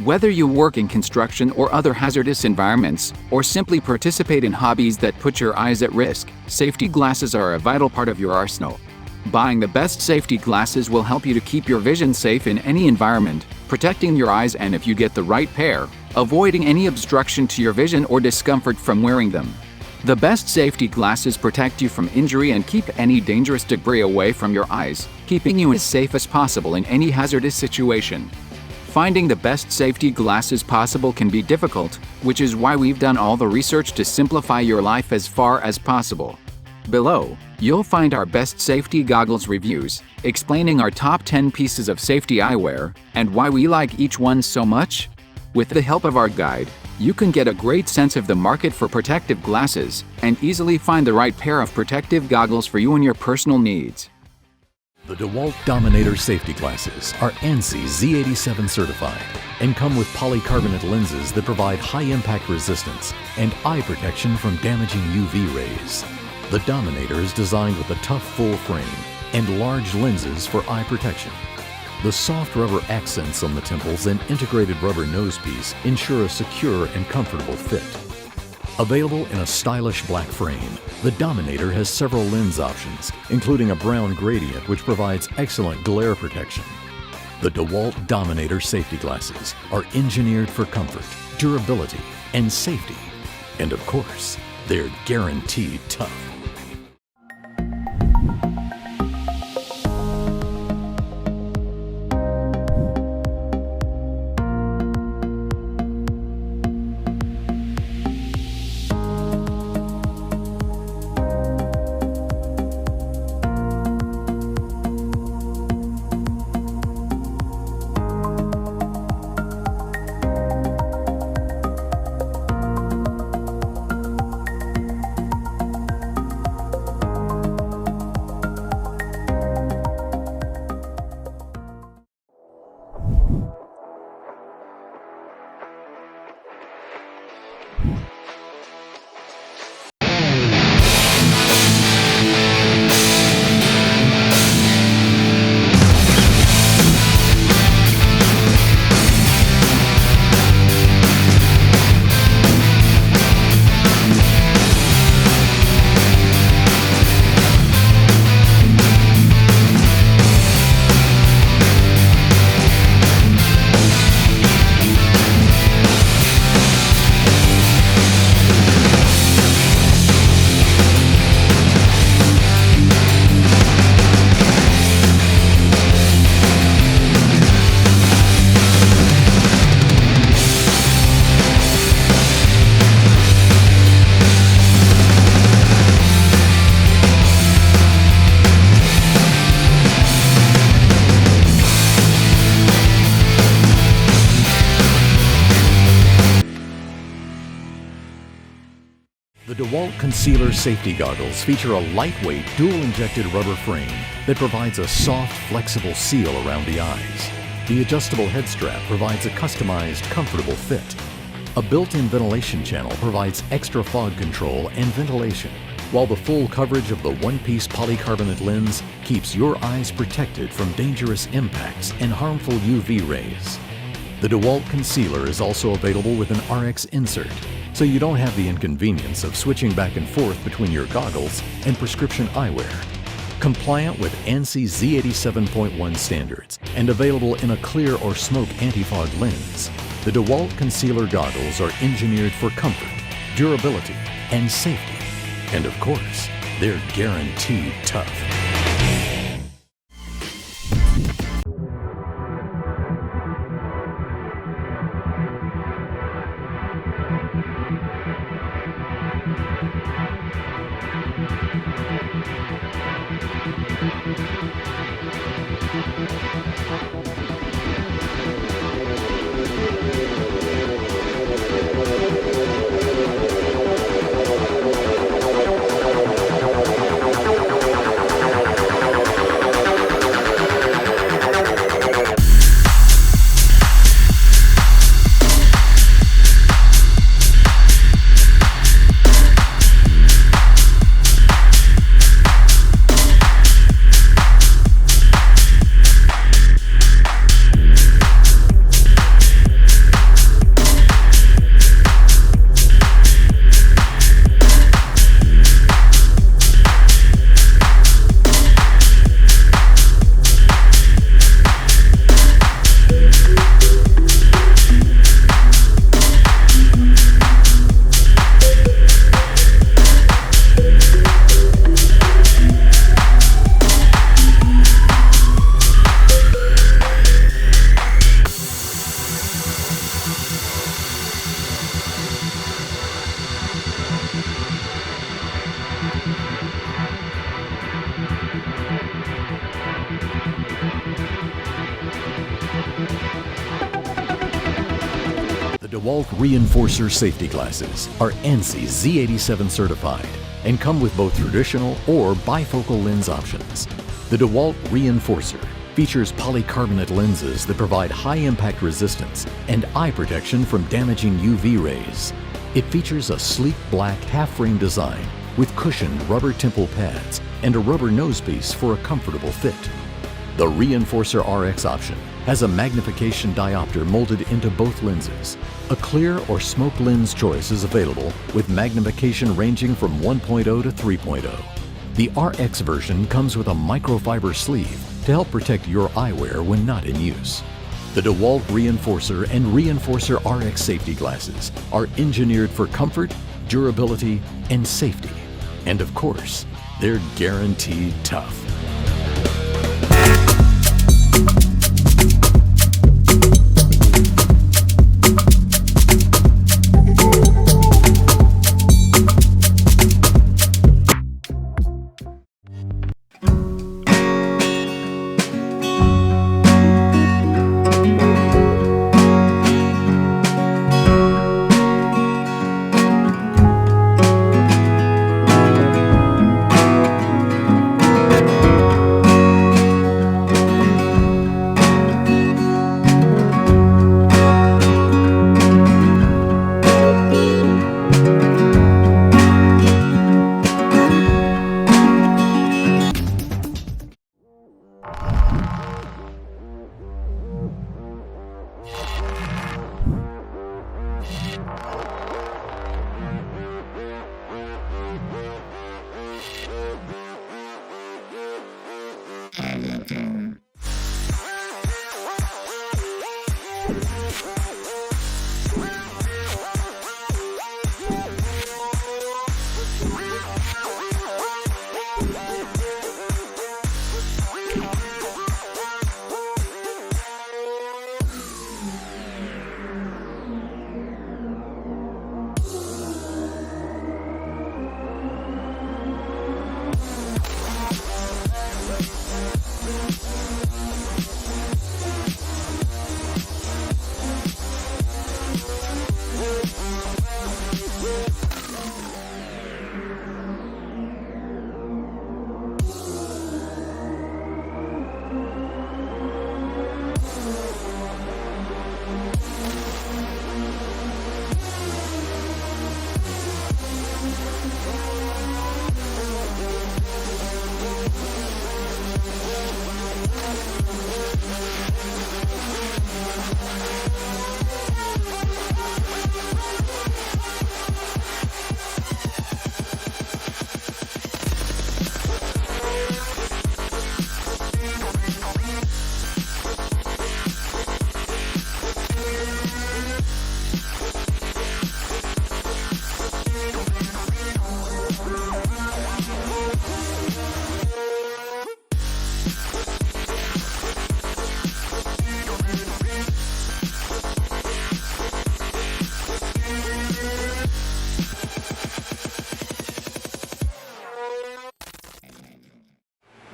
Whether you work in construction or other hazardous environments, or simply participate in hobbies that put your eyes at risk, safety glasses are a vital part of your arsenal. Buying the best safety glasses will help you to keep your vision safe in any environment, protecting your eyes, and if you get the right pair, avoiding any obstruction to your vision or discomfort from wearing them. The best safety glasses protect you from injury and keep any dangerous debris away from your eyes, keeping you as safe as possible in any hazardous situation. Finding the best safety glasses possible can be difficult, which is why we've done all the research to simplify your life as far as possible. Below, you'll find our best safety goggles reviews, explaining our top 10 pieces of safety eyewear and why we like each one so much. With the help of our guide, you can get a great sense of the market for protective glasses and easily find the right pair of protective goggles for you and your personal needs. The Dewalt Dominator safety glasses are ANSI Z87 certified and come with polycarbonate lenses that provide high impact resistance and eye protection from damaging UV rays. The Dominator is designed with a tough full frame and large lenses for eye protection. The soft rubber accents on the temples and integrated rubber nosepiece ensure a secure and comfortable fit. Available in a stylish black frame, the Dominator has several lens options, including a brown gradient which provides excellent glare protection. The Dewalt Dominator safety glasses are engineered for comfort, durability, and safety. And of course, they're guaranteed tough. The Dewalt Concealer Safety Goggles feature a lightweight, dual-injected rubber frame that provides a soft, flexible seal around the eyes. The adjustable head strap provides a customized, comfortable fit. A built-in ventilation channel provides extra fog control and ventilation, while the full coverage of the one-piece polycarbonate lens keeps your eyes protected from dangerous impacts and harmful UV rays. The Dewalt Concealer is also available with an RX insert, so you don't have the inconvenience of switching back and forth between your goggles and prescription eyewear. Compliant with ANSI Z87.1 standards and available in a clear or smoke anti-fog lens, the Dewalt Concealer goggles are engineered for comfort, durability, and safety. And of course, they're guaranteed tough. Dewalt Reinforcer safety glasses are ANSI Z87 certified and come with both traditional or bifocal lens options. The Dewalt Reinforcer features polycarbonate lenses that provide high impact resistance and eye protection from damaging UV rays. It features a sleek black half-frame design with cushioned rubber temple pads and a rubber nosepiece for a comfortable fit. The Reinforcer RX option has a magnification diopter molded into both lenses. A clear or smoke lens choice is available with magnification ranging from 1.0 to 3.0. The RX version comes with a microfiber sleeve to help protect your eyewear when not in use. The Dewalt Reinforcer and Reinforcer RX safety glasses are engineered for comfort, durability, and safety. And of course, they're guaranteed tough.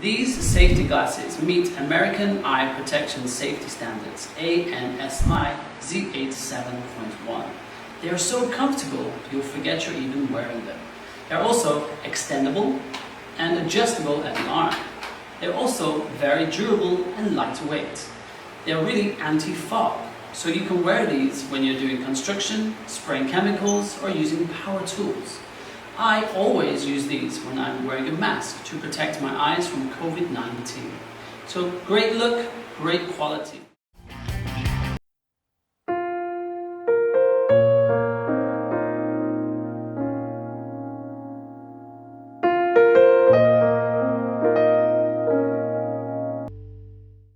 These safety glasses meet American Eye Protection Safety Standards ANSI Z87.1. They are so comfortable you'll forget you're even wearing them. They're also extendable and adjustable at the arm. They're also very durable and lightweight. They're really anti-fog, so you can wear these when you're doing construction, spraying chemicals, or using power tools. I always use these when I'm wearing a mask to protect my eyes from COVID-19. So great look, great quality.